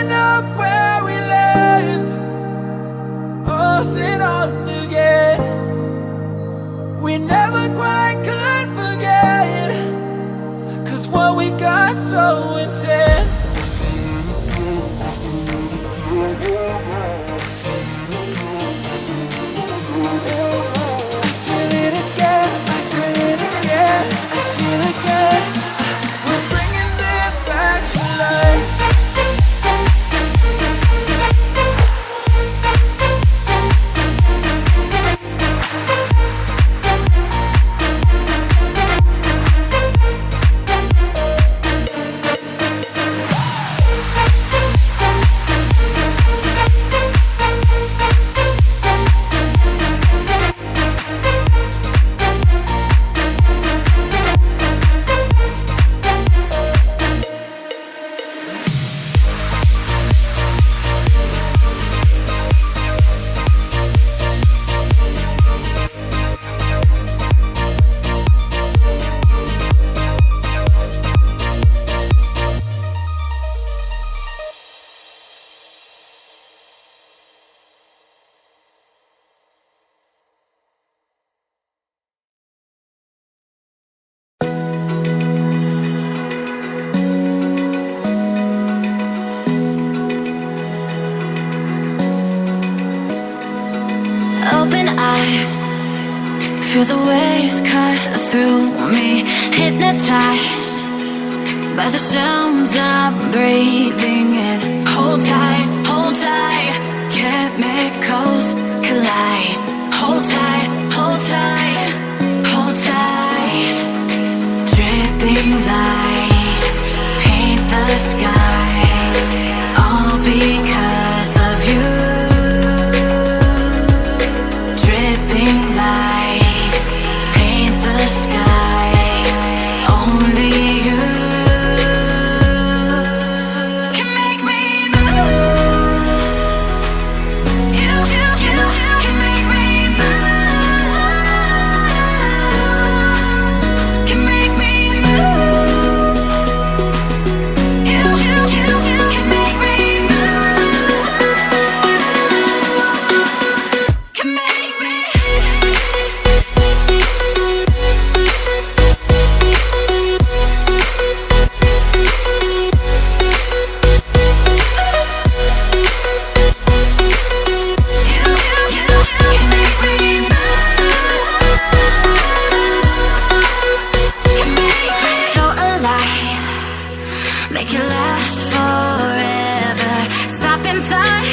picking up where we left, off and on again. We never quite could forget, 'cause what we got so intense. I feel it again, I feel it again, I feel it again. We're bringing this back to life. Open eye, feel the waves cut through me, hypnotized by the sounds I'm breathing in. Hold tight, chemicals collide. Hold tight, hold tight, hold tight. Dripping lights paint the skies, all because of you. Dripping lights paint the skies, only you can make me move. You can make me move. Can make me move. You can make me move. Can make me. So alive, make it last forever. Stop in time.